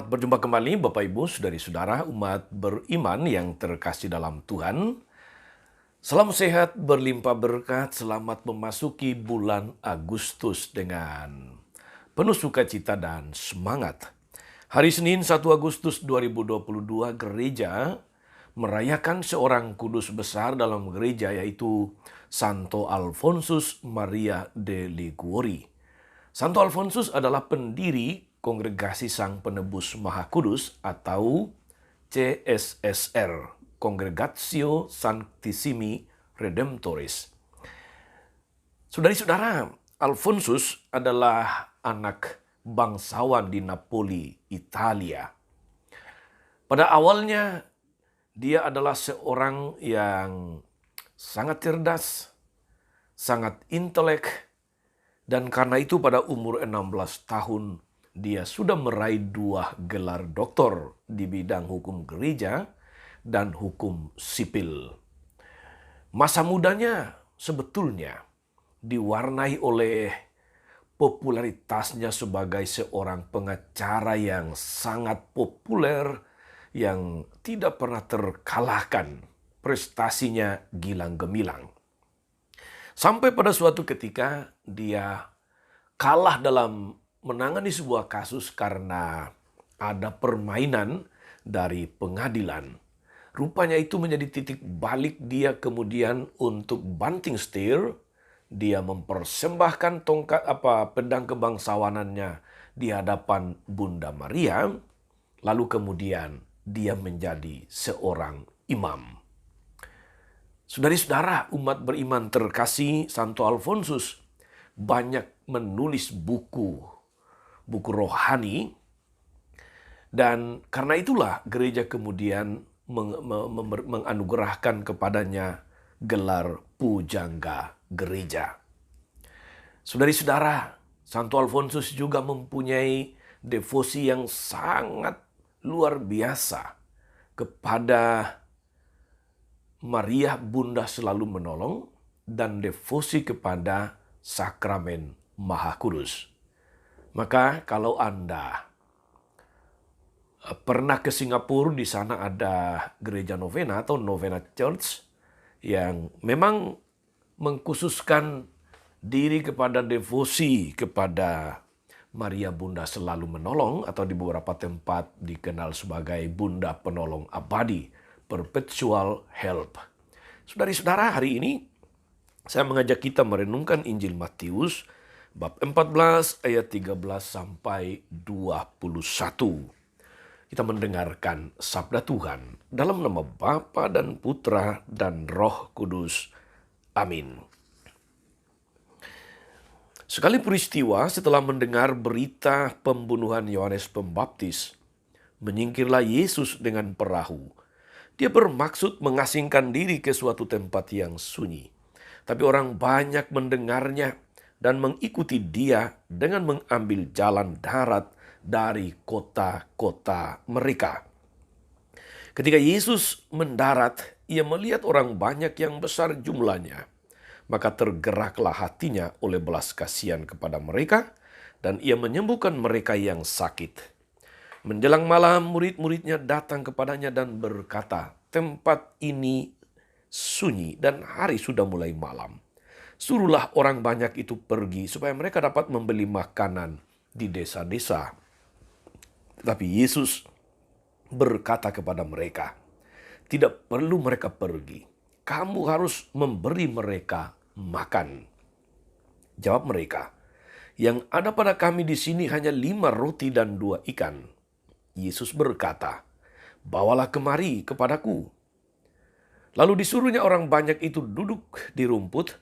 Selamat berjumpa kembali Bapak Ibu, saudara-saudara umat beriman yang terkasih dalam Tuhan. Salam sehat, berlimpah berkat, selamat memasuki bulan Agustus dengan penuh sukacita dan semangat. Hari Senin 1 Agustus 2022 gereja merayakan seorang kudus besar dalam gereja yaitu Santo Alfonsus Maria de Liguori. Santo Alfonsus adalah pendiri Kongregasi Sang Penebus Maha Kudus atau CSSR, Congregatio Sanctissimi Redemptoris. Saudari-saudara, Alfonsus adalah anak bangsawan di Napoli, Italia. Pada awalnya, dia adalah seorang yang sangat cerdas, sangat intelek, dan karena itu pada umur 16 tahun, dia sudah meraih 2 gelar doktor di bidang hukum gereja dan hukum sipil. Masa mudanya sebetulnya diwarnai oleh popularitasnya sebagai seorang pengacara yang sangat populer, yang tidak pernah terkalahkan, prestasinya gilang gemilang. Sampai pada suatu ketika dia kalah dalam menangani sebuah kasus karena ada permainan dari pengadilan. Rupanya itu menjadi titik balik dia kemudian untuk banting setir. Dia mempersembahkan pedang kebangsawanannya di hadapan Bunda Maria. Lalu kemudian dia menjadi seorang imam. Saudari-saudara umat beriman terkasih, Santo Alfonsus banyak menulis buku rohani, dan karena itulah gereja kemudian menganugerahkan kepadanya gelar pujangga gereja. Saudari-saudara, Santo Alfonsus juga mempunyai devosi yang sangat luar biasa kepada Maria Bunda Selalu Menolong dan devosi kepada Sakramen Maha Kudus. Maka kalau Anda pernah ke Singapura, di sana ada gereja novena atau novena church yang memang mengkhususkan diri kepada devosi kepada Maria Bunda Selalu Menolong, atau di beberapa tempat dikenal sebagai Bunda Penolong Abadi, Perpetual Help. Saudari-saudara, hari ini saya mengajak kita merenungkan Injil Matius bab 14 ayat 13 sampai 21. Kita mendengarkan sabda Tuhan dalam nama Bapa dan Putra dan Roh Kudus. Amin. Sekali peristiwa setelah mendengar berita pembunuhan Yohanes Pembaptis, menyingkirlah Yesus dengan perahu. Dia bermaksud mengasingkan diri ke suatu tempat yang sunyi. Tapi orang banyak mendengarnya dan mengikuti dia dengan mengambil jalan darat dari kota-kota mereka. Ketika Yesus mendarat, ia melihat orang banyak yang besar jumlahnya. Maka tergeraklah hatinya oleh belas kasihan kepada mereka, dan ia menyembuhkan mereka yang sakit. Menjelang malam, murid-muridnya datang kepadanya dan berkata, "Tempat ini sunyi dan hari sudah mulai malam. Suruhlah orang banyak itu pergi supaya mereka dapat membeli makanan di desa-desa." Tapi Yesus berkata kepada mereka, "Tidak perlu mereka pergi. Kamu harus memberi mereka makan." Jawab mereka, "Yang ada pada kami di sini hanya 5 roti dan 2 ikan." Yesus berkata, "Bawalah kemari kepadaku." Lalu disuruhnya orang banyak itu duduk di rumput,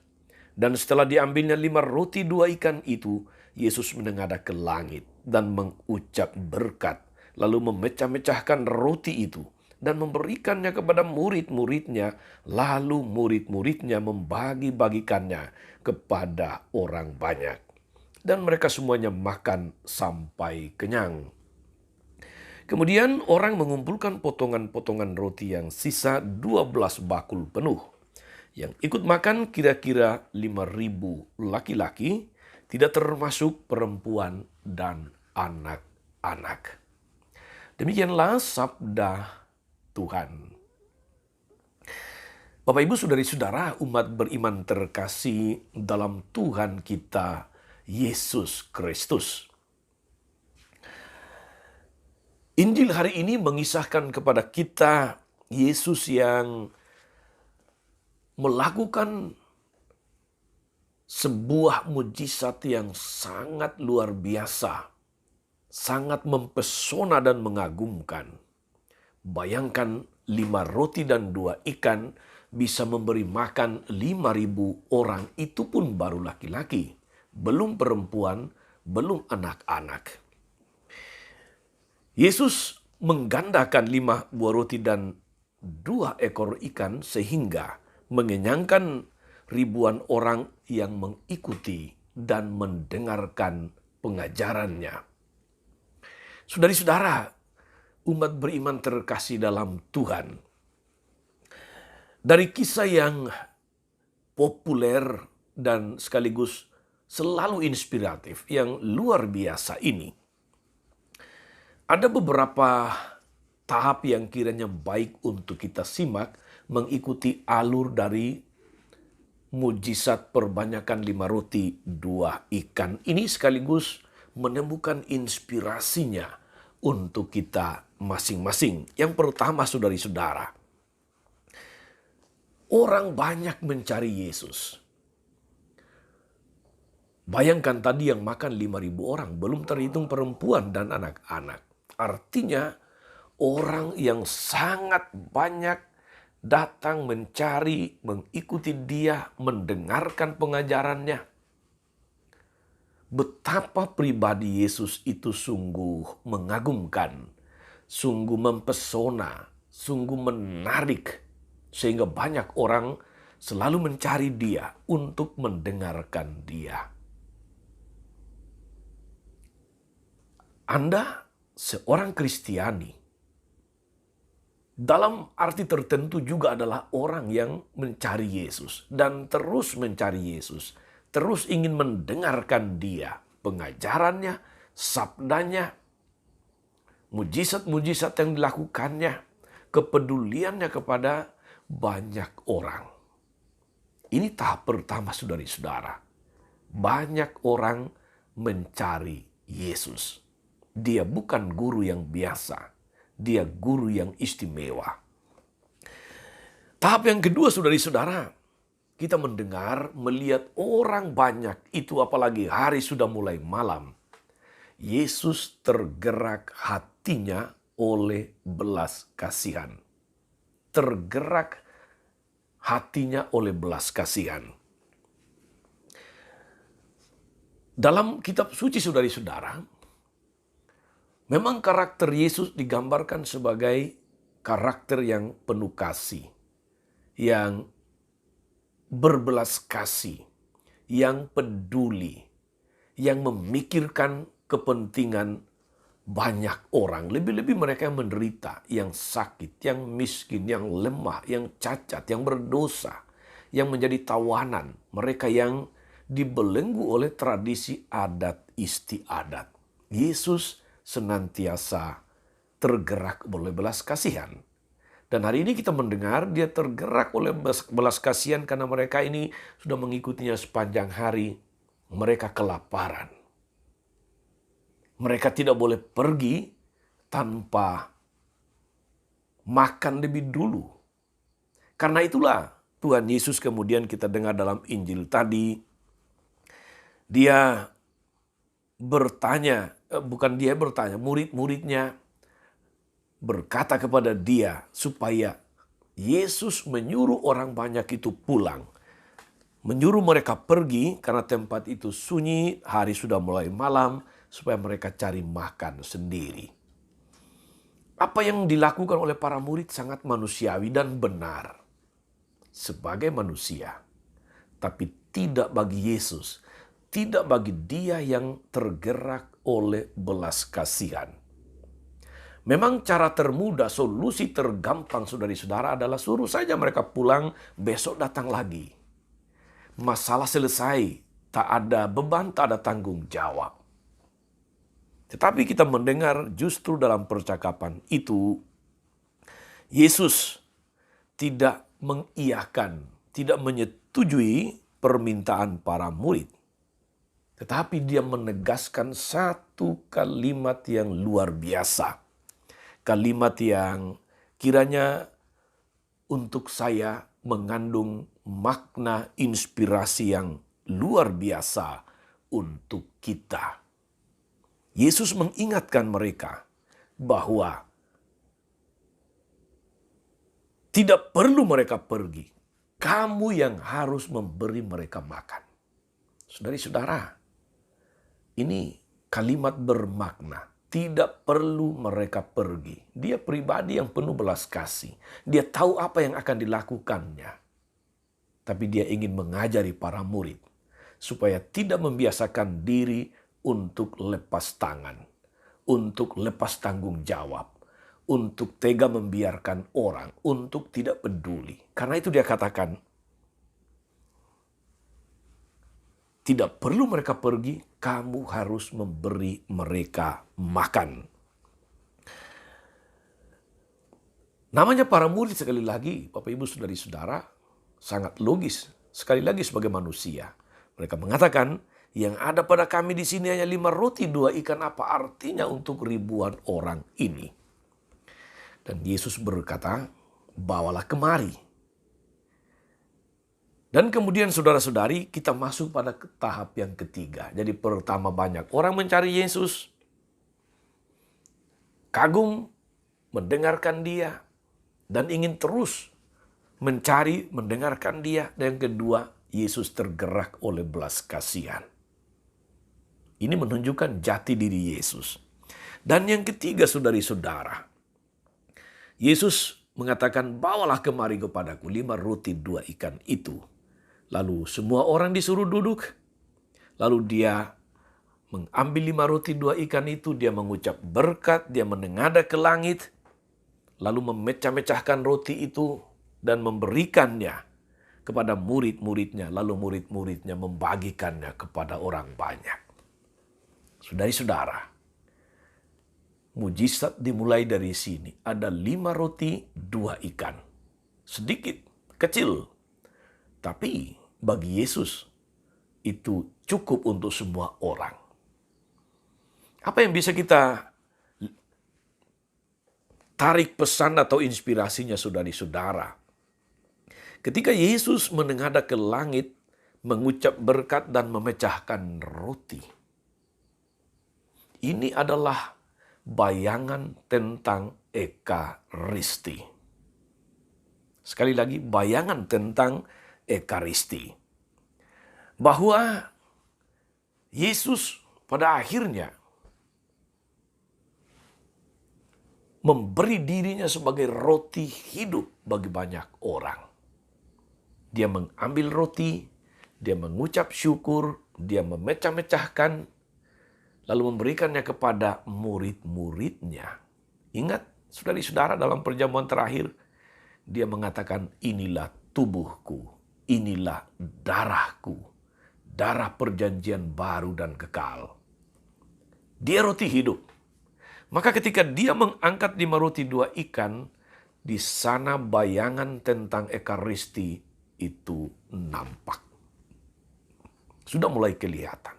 dan setelah diambilnya 5 roti 2 ikan itu, Yesus menengadah ke langit dan mengucap berkat, lalu memecah-mecahkan roti itu dan memberikannya kepada murid-muridnya, lalu murid-muridnya membagi-bagikannya kepada orang banyak. Dan mereka semuanya makan sampai kenyang. Kemudian orang mengumpulkan potongan-potongan roti yang sisa 12 bakul penuh. Yang ikut makan kira-kira 5.000 laki-laki, tidak termasuk perempuan dan anak-anak. Demikianlah sabda Tuhan. Bapak Ibu saudari-saudara, umat beriman terkasih dalam Tuhan kita Yesus Kristus. Injil hari ini mengisahkan kepada kita Yesus yang melakukan sebuah mujizat yang sangat luar biasa, sangat mempesona dan mengagumkan. Bayangkan 5 roti dan 2 ikan bisa memberi makan 5.000 orang, itu pun baru laki-laki, belum perempuan, belum anak-anak. Yesus menggandakan 5 buah roti dan 2 ekor ikan sehingga mengenyangkan ribuan orang yang mengikuti dan mendengarkan pengajarannya. Saudari-saudara, umat beriman terkasih dalam Tuhan, dari kisah yang populer dan sekaligus selalu inspiratif yang luar biasa ini, ada beberapa tahap yang kiranya baik untuk kita simak mengikuti alur dari mujizat perbanyakan 5 roti 2 ikan ini, sekaligus menemukan inspirasinya untuk kita masing-masing. Yang pertama, saudari-saudara, orang banyak mencari Yesus. Bayangkan tadi yang makan 5.000 orang, belum terhitung perempuan dan anak-anak. Artinya orang yang sangat banyak datang mencari, mengikuti dia, mendengarkan pengajarannya. Betapa pribadi Yesus itu sungguh mengagumkan, sungguh mempesona, sungguh menarik, sehingga banyak orang selalu mencari dia untuk mendengarkan dia. Anda seorang Kristiani, dalam arti tertentu juga adalah orang yang mencari Yesus dan terus mencari Yesus, terus ingin mendengarkan dia, pengajarannya, sabdanya, mujizat-mujizat yang dilakukannya, kepeduliannya kepada banyak orang. Ini tahap pertama, saudari-saudara. Banyak orang mencari Yesus. Dia bukan guru yang biasa. Dia guru yang istimewa. Tahap yang kedua, saudari-saudara, kita mendengar, melihat orang banyak itu, apalagi hari sudah mulai malam. Yesus tergerak hatinya oleh belas kasihan. Tergerak hatinya oleh belas kasihan. Dalam kitab suci, saudari-saudara, memang karakter Yesus digambarkan sebagai karakter yang penuh kasih, yang berbelas kasih, yang peduli, yang memikirkan kepentingan banyak orang. Lebih-lebih mereka yang menderita, yang sakit, yang miskin, yang lemah, yang cacat, yang berdosa, yang menjadi tawanan. Mereka yang dibelenggu oleh tradisi adat istiadat. Yesus senantiasa tergerak oleh belas kasihan. Dan hari ini kita mendengar dia tergerak oleh belas kasihan karena mereka ini sudah mengikutinya sepanjang hari. Mereka kelaparan. Mereka tidak boleh pergi tanpa makan lebih dulu. Karena itulah Tuhan Yesus kemudian kita dengar dalam Injil tadi, dia bertanya, murid-muridnya berkata kepada dia supaya Yesus menyuruh orang banyak itu pulang. Menyuruh mereka pergi karena tempat itu sunyi, hari sudah mulai malam, supaya mereka cari makan sendiri. Apa yang dilakukan oleh para murid sangat manusiawi dan benar sebagai manusia. Tapi tidak bagi Yesus, tidak bagi dia yang tergerak oleh belas kasihan. Memang cara termudah, solusi tergampang saudari-saudara adalah suruh saja mereka pulang, besok datang lagi. Masalah selesai, tak ada beban, tak ada tanggung jawab. Tetapi kita mendengar justru dalam percakapan itu, Yesus tidak mengiyakan, tidak menyetujui permintaan para murid. Tetapi dia menegaskan satu kalimat yang luar biasa. Kalimat yang kiranya untuk saya mengandung makna inspirasi yang luar biasa untuk kita. Yesus mengingatkan mereka bahwa tidak perlu mereka pergi. Kamu yang harus memberi mereka makan. Saudara-saudara, ini kalimat bermakna. Tidak perlu mereka pergi. Dia pribadi yang penuh belas kasih. Dia tahu apa yang akan dilakukannya. Tapi dia ingin mengajari para murid supaya tidak membiasakan diri untuk lepas tangan, untuk lepas tanggung jawab, untuk tega membiarkan orang, untuk tidak peduli. Karena itu dia katakan, tidak perlu mereka pergi, kamu harus memberi mereka makan. Namanya para murid sekali lagi, Bapak Ibu Saudari-saudara, sangat logis. Sekali lagi sebagai manusia. Mereka mengatakan, yang ada pada kami di sini hanya 5 roti 2 ikan, apa artinya untuk ribuan orang ini? Dan Yesus berkata, bawalah kemari. Dan kemudian saudara-saudari, kita masuk pada tahap yang ketiga. Jadi pertama banyak orang mencari Yesus, kagum, mendengarkan dia, dan ingin terus mencari, mendengarkan dia. Dan yang kedua, Yesus tergerak oleh belas kasihan. Ini menunjukkan jati diri Yesus. Dan yang ketiga, saudari-saudara, Yesus mengatakan, bawalah kemari kepadaku 5 roti 2 ikan itu. Lalu semua orang disuruh duduk. Lalu dia mengambil 5 roti 2 ikan itu, dia mengucap berkat, dia menengadah ke langit, lalu memecah-mecahkan roti itu dan memberikannya kepada murid-muridnya. Lalu murid-muridnya membagikannya kepada orang banyak. Saudari-saudara, mujizat dimulai dari sini. Ada 5 roti 2 ikan. Sedikit, kecil. Tapi bagi Yesus itu cukup untuk semua orang. Apa yang bisa kita tarik pesan atau inspirasinya saudari-saudara? Ketika Yesus menengadah ke langit, mengucap berkat dan memecahkan roti. Ini adalah bayangan tentang Ekaristi. Sekali lagi, bayangan tentang Ekaristi. Bahwa Yesus pada akhirnya memberi dirinya sebagai roti hidup bagi banyak orang. Dia mengambil roti, dia mengucap syukur, dia memecah-mecahkan, lalu memberikannya kepada murid-muridnya. Ingat, saudari-saudara, dalam perjamuan terakhir, dia mengatakan, inilah tubuhku. Inilah darahku, darah perjanjian baru dan kekal. Dia roti hidup. Maka ketika dia mengangkat 5 roti 2 ikan, di sana bayangan tentang Ekaristi itu nampak. Sudah mulai kelihatan.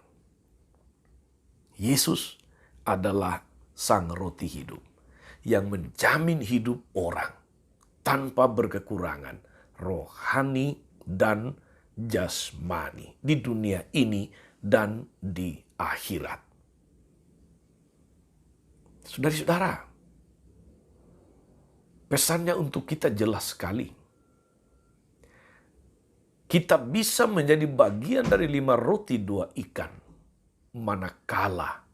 Yesus adalah sang roti hidup yang menjamin hidup orang tanpa berkekurangan, rohani dan jasmani di dunia ini dan di akhirat. Saudari-saudara, pesannya untuk kita jelas sekali. Kita bisa menjadi bagian dari 5 roti 2 ikan, manakala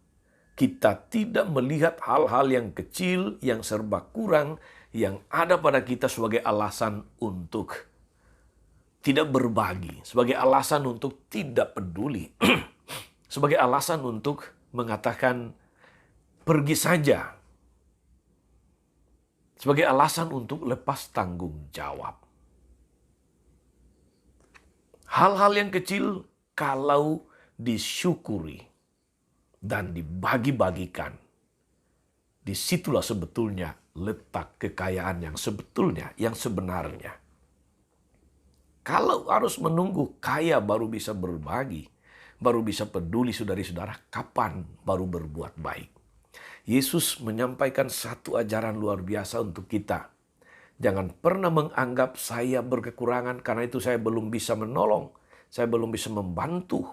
kita tidak melihat hal-hal yang kecil, yang serba kurang, yang ada pada kita sebagai alasan untuk tidak berbagi, sebagai alasan untuk tidak peduli, sebagai alasan untuk mengatakan pergi saja, sebagai alasan untuk lepas tanggung jawab. Hal-hal yang kecil kalau disyukuri dan dibagi-bagikan. Disitulah sebetulnya letak kekayaan yang sebetulnya, yang sebenarnya. Kalau harus menunggu kaya baru bisa berbagi, baru bisa peduli saudara-saudara, kapan baru berbuat baik? Yesus menyampaikan satu ajaran luar biasa untuk kita. Jangan pernah menganggap saya berkekurangan karena itu saya belum bisa menolong, saya belum bisa membantu.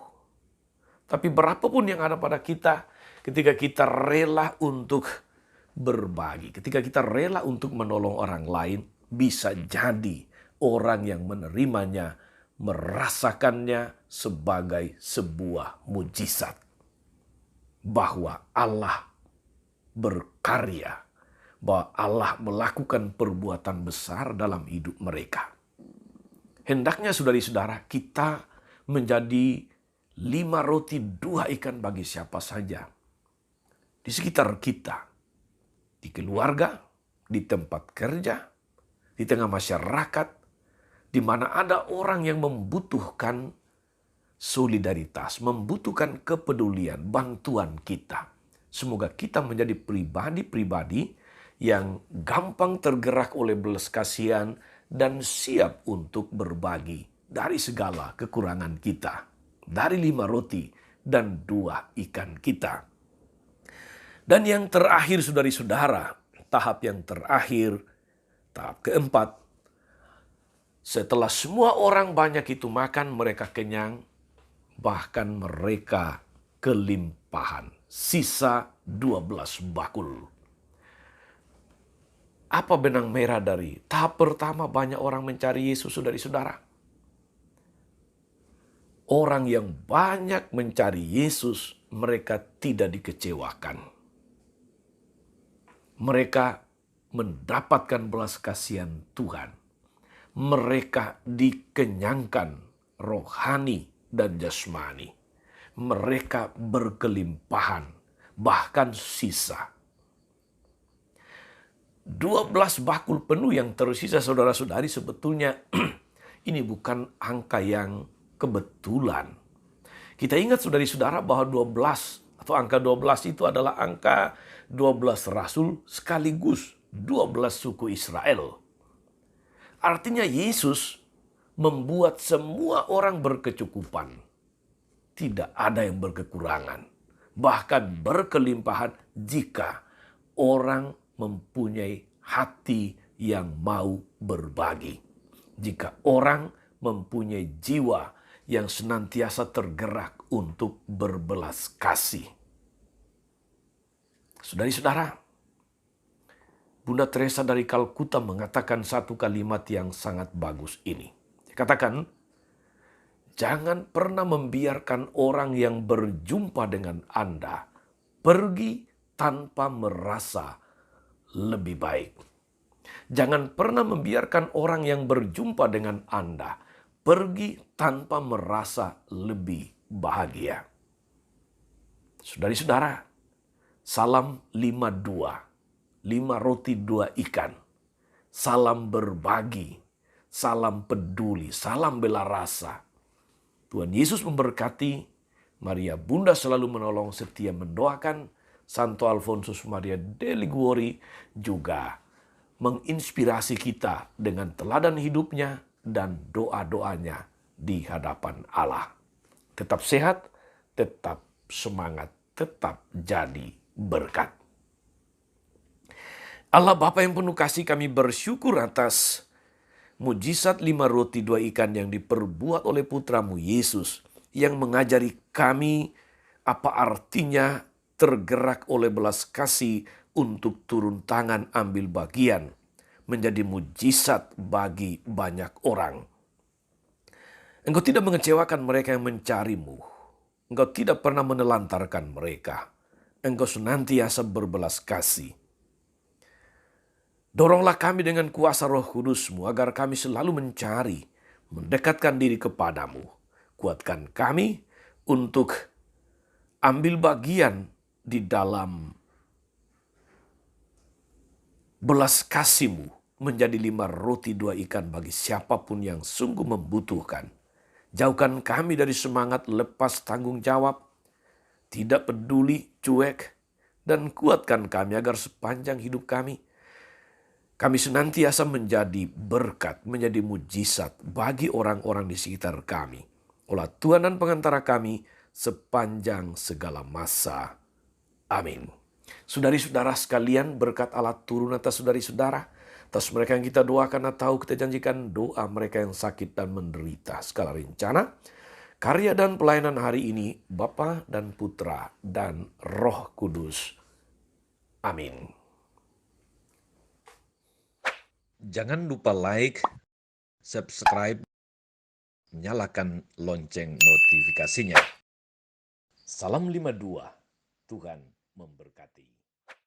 Tapi berapapun yang ada pada kita, ketika kita rela untuk berbagi, ketika kita rela untuk menolong orang lain, bisa jadi orang yang menerimanya merasakannya sebagai sebuah mujizat bahwa Allah berkarya, bahwa Allah melakukan perbuatan besar dalam hidup mereka. Hendaknya saudari-saudara kita menjadi 5 roti 2 ikan bagi siapa saja di sekitar kita, di keluarga, di tempat kerja, di tengah masyarakat, di mana ada orang yang membutuhkan solidaritas, membutuhkan kepedulian, bantuan kita. Semoga kita menjadi pribadi-pribadi yang gampang tergerak oleh belas kasihan dan siap untuk berbagi dari segala kekurangan kita. Dari 5 roti dan 2 ikan kita. Dan yang terakhir saudari-saudara, tahap yang terakhir, tahap keempat. Setelah semua orang banyak itu makan, mereka kenyang, bahkan mereka kelimpahan. Sisa 12 bakul. Apa benang merah dari tahap pertama banyak orang mencari Yesus saudari-saudara? Orang yang banyak mencari Yesus, mereka tidak dikecewakan. Mereka mendapatkan belas kasihan Tuhan. Mereka dikenyangkan rohani dan jasmani. Mereka berkelimpahan, bahkan sisa. 12 bakul penuh yang tersisa saudara-saudari sebetulnya ini bukan angka yang kebetulan. Kita ingat saudari-saudara bahwa 12 atau angka 12 itu adalah angka 12 rasul sekaligus 12 suku Israel. Artinya Yesus membuat semua orang berkecukupan. Tidak ada yang berkekurangan. Bahkan berkelimpahan jika orang mempunyai hati yang mau berbagi. Jika orang mempunyai jiwa yang senantiasa tergerak untuk berbelas kasih. Saudari-saudara, Bunda Teresa dari Kalkuta mengatakan satu kalimat yang sangat bagus ini. Dia katakan, jangan pernah membiarkan orang yang berjumpa dengan Anda pergi tanpa merasa lebih baik. Jangan pernah membiarkan orang yang berjumpa dengan Anda pergi tanpa merasa lebih bahagia. Saudari-saudara, salam 52, 5 roti 2 ikan. Salam berbagi, salam peduli, salam bela rasa. Tuhan Yesus memberkati. Maria Bunda selalu menolong, setia mendoakan. Santo Alfonsus Maria de Liguori juga menginspirasi kita dengan teladan hidupnya dan doa-doanya di hadapan Allah. Tetap sehat, tetap semangat, tetap jadi berkat. Allah Bapa yang penuh kasih, kami bersyukur atas mujizat 5 roti 2 ikan yang diperbuat oleh putramu Yesus, yang mengajari kami apa artinya tergerak oleh belas kasih untuk turun tangan ambil bagian, menjadi mujizat bagi banyak orang. Engkau tidak mengecewakan mereka yang mencarimu. Engkau tidak pernah menelantarkan mereka. Engkau senantiasa berbelas kasih. Doronglah kami dengan kuasa Roh Kudus-Mu agar kami selalu mencari, mendekatkan diri kepadamu. Kuatkan kami untuk ambil bagian di dalam belas kasih-Mu, menjadi 5 roti 2 ikan bagi siapapun yang sungguh membutuhkan. Jauhkan kami dari semangat lepas tanggung jawab, tidak peduli, cuek, dan kuatkan kami agar sepanjang hidup kami senantiasa menjadi berkat, menjadi mujizat bagi orang-orang di sekitar kami. Olah Tuhan dan pengantara kami sepanjang segala masa. Amin. Saudari-saudara sekalian, berkat Allah turun atas saudari-saudara, atas mereka yang kita doakan atau kita janjikan doa mereka yang sakit dan menderita. Segala rencana, karya dan pelayanan hari ini, Bapa dan Putra dan Roh Kudus. Amin. Jangan lupa like, subscribe, nyalakan lonceng notifikasinya. Salam 52, Tuhan memberkati.